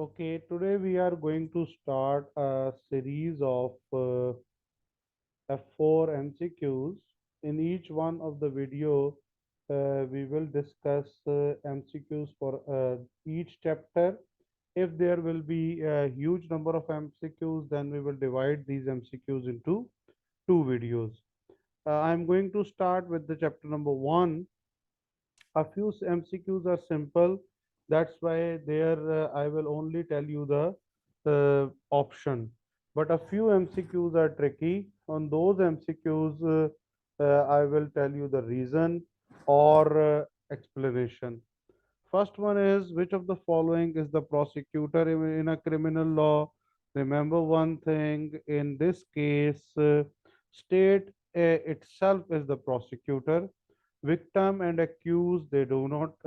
Okay, today we are going to start a series of F4 MCQs. In each one of the video, we will discuss MCQs for each chapter. If there will be a huge number of MCQs, then we will divide these MCQs into two videos. I'm going to start with the chapter number one. A few MCQs are simple. That's why there I will only tell you the option. But a few MCQs are tricky. On those MCQs, I will tell you the reason or explanation. First one is, which of the following is the prosecutor in a criminal law? Remember one thing, in this case, state itself is the prosecutor. Victim and accused, they do not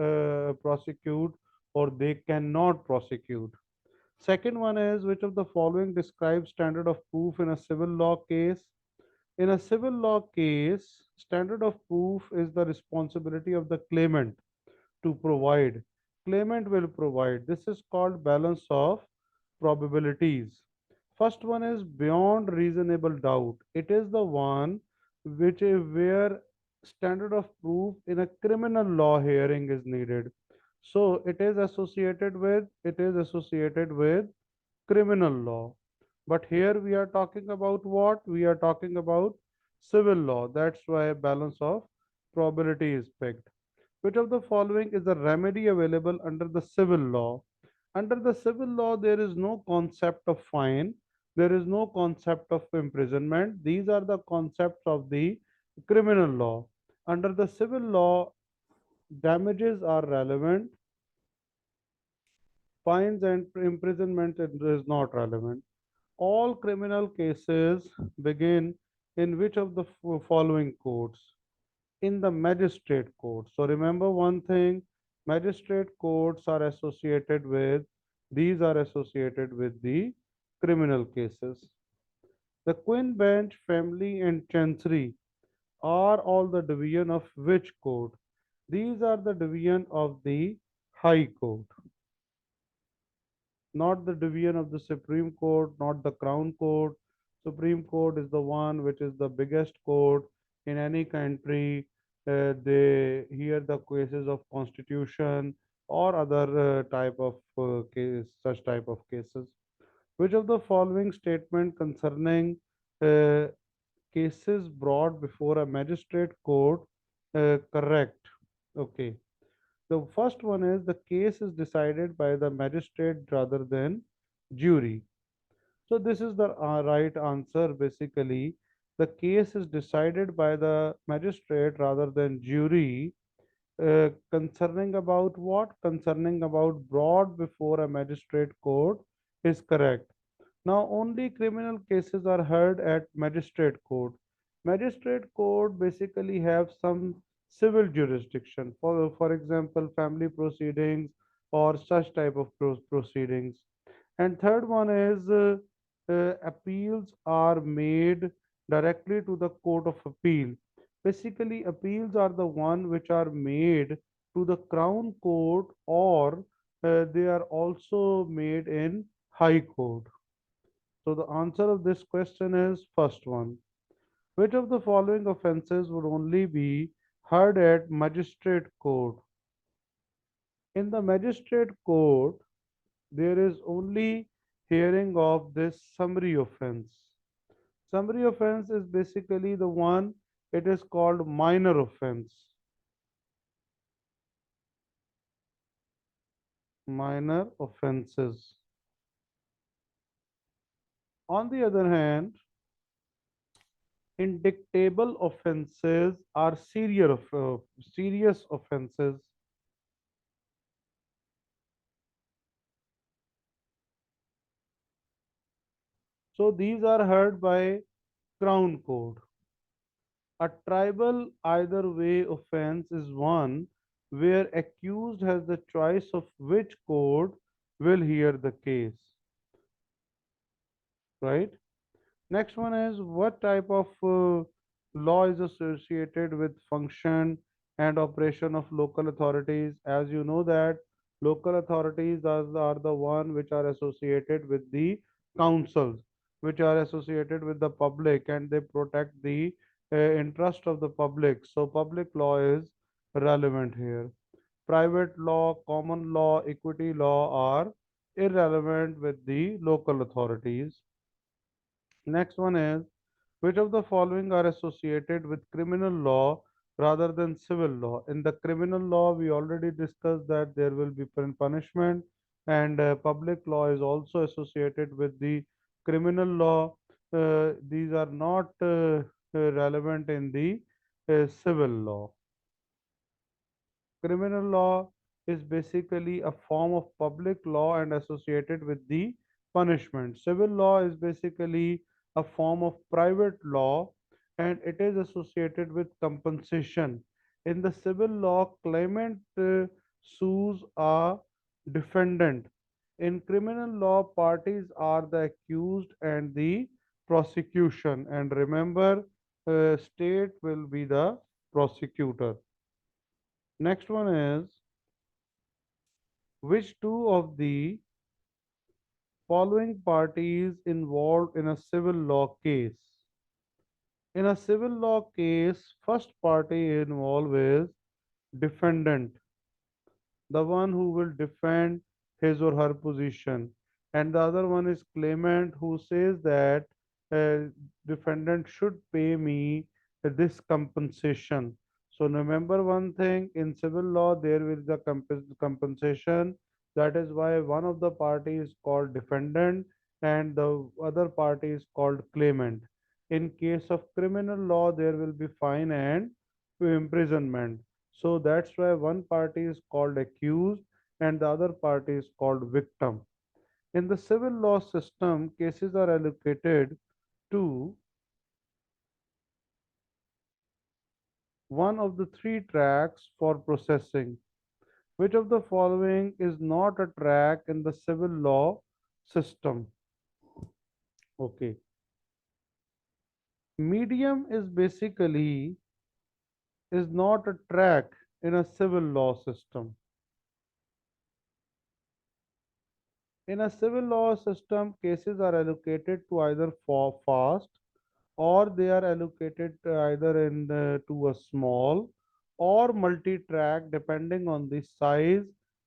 prosecute, or they cannot prosecute. Second one is, which of the following describes standard of proof in a civil law case? In a civil law case, standard of proof is the responsibility of the claimant to provide. Claimant will provide. This is called balance of probabilities. First one is beyond reasonable doubt. It is the one which is where standard of proof in a criminal law hearing is needed. So it is associated with criminal law. But here we are talking about what? We are talking about civil law. That's why balance of probability is picked. Which of the following is the remedy available under the civil law? Under the civil law, there is no concept of fine, there is no concept of imprisonment. These are the concepts of the criminal law. Under the civil law, damages are relevant, fines and imprisonment is not relevant. All criminal cases begin in which of the following courts? In the magistrate court. So remember one thing, magistrate courts are associated with, these are associated with the criminal cases. The Queen Bench, Family and Chancery are all the division of which court? These are the division of the High Court, not the division of the Supreme Court, not the Crown Court. Supreme Court is the one which is the biggest court in any country. They hear the cases of constitution or other type of case, such type of cases. Which of the following statement concerning uh, cases brought before a magistrate court correct? Okay. The first one is, the case is decided by the magistrate rather than jury. So this is the right answer. Basically, the case is decided by the magistrate rather than jury. Concerning about what? Concerning about brought before a magistrate court is correct. Now only criminal cases are heard at magistrate court. Magistrate court basically have some civil jurisdiction. For example, family proceedings or such type of proceedings. And third one is appeals are made directly to the court of appeal. Basically, appeals are the one which are made to the crown court, or they are also made in high court. So the answer of this question is first one. Which of the following offences would only be heard at magistrate court? In the magistrate court, there is only hearing of this summary offense. Summary offense is basically the one, it is called minor offense. Minor offenses. On the other hand, indictable offenses are serious offenses. So these are heard by Crown Court. A tribal either way offense is one where accused has the choice of which court will hear the case, right? Next one is, what type of law is associated with function and operation of local authorities? As you know that Local authorities are the one which are associated with the councils, which are associated with the public, and they protect the interest of the public. So public law is relevant here. Private law, common law, equity law are irrelevant with the local authorities. Next one is, which of the following are associated with criminal law rather than civil law? In the criminal law, we already discussed that there will be punishment, and public law is also associated with the criminal law. These are not relevant in the civil law. Criminal law is basically a form of public law and associated with the punishment. Civil law is basically a form of private law and it is associated with compensation. In the civil law, claimant sues a defendant. In criminal law, parties are the accused and the prosecution. And remember, state will be the prosecutor. Next one is, which two of the following parties involved in a civil law case? In a civil law case, first party involved is defendant, the one who will defend his or her position, and the other one is claimant who says that uh, defendant should pay me this compensation. So remember one thing, in civil law there is a compensation. That is why one of the party is called defendant and the other party is called claimant. In case of criminal law there will be fine and imprisonment. So that's why one party is called accused and the other party is called victim. In the civil law system, cases are allocated to one of the three tracks for processing. Which of the following is not a track in the civil law system? Okay. Medium is basically is not a track in a civil law system. In a civil law system, cases are allocated to either for fast or they are allocated either to a small or multi-track depending on the size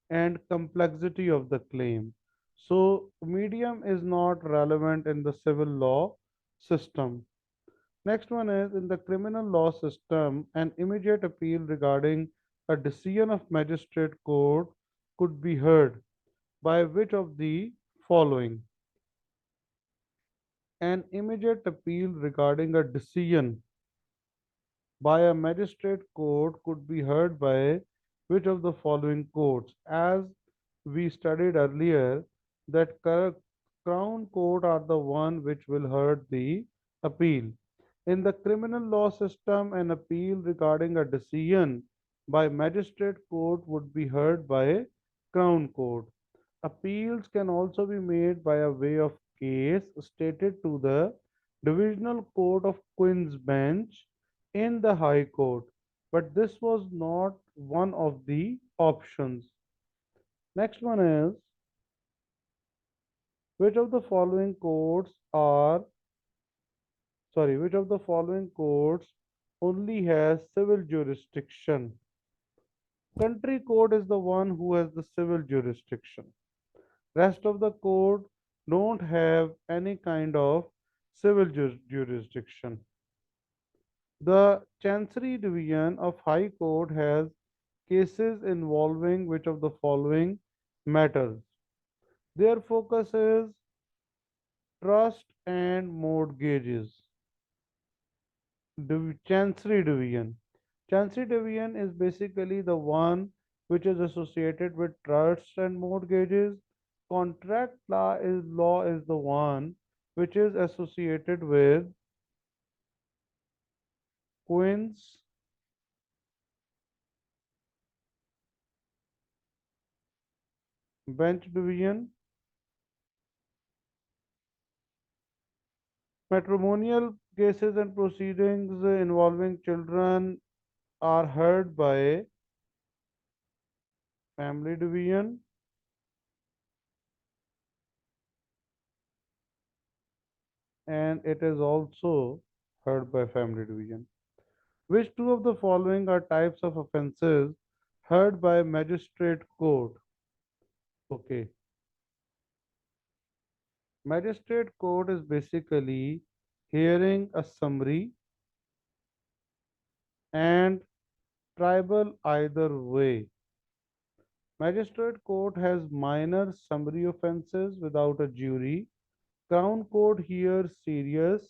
and complexity of the claim. So medium is not relevant in the civil law system. Next one is, in the criminal law system, an immediate appeal regarding a decision of magistrate court could be heard by which of the following? An immediate appeal regarding a decision by a magistrate court could be heard by which of the following courts? As we studied earlier, that crown court are the one which will heard the appeal. In the criminal law system, an appeal regarding a decision by magistrate court would be heard by crown court. Appeals can also be made by a way of case stated to the Divisional Court of Queen's Bench in the High Court, but this was not one of the options. Next one is, which of the following courts are, which of the following courts only has civil jurisdiction? Country court is the one who has the civil jurisdiction. Rest of the court don't have any kind of civil jurisdiction. The Chancery Division of High Court has cases involving which of the following matters. Their focus is trust and mortgages. Chancery Division. Chancery Division is basically the one which is associated with trusts and mortgages. Contract law is the one which is associated with Queen's Bench Division. Matrimonial cases and proceedings involving children are heard by Family Division. and it is also heard by family division. Which two of the following are types of offenses heard by magistrate court? Okay, magistrate court is basically hearing a summary and tribal either way. Magistrate court has minor summary offenses without a jury. Crown court hears serious,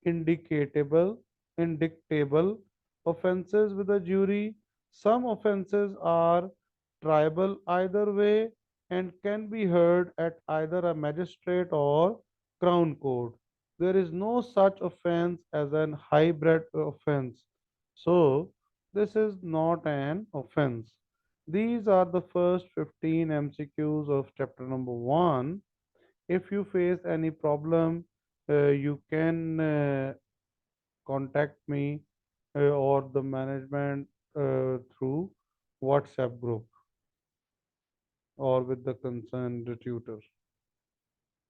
indicatable, indictable offenses with a jury. Some offenses are tribal either way and can be heard at either a magistrate or crown court. There is no such offense as an hybrid offense. So, this is not an offense. These are the first 15 MCQs of chapter number 1. If you face any problem, you can contact me or the management through WhatsApp group or with the concerned tutor.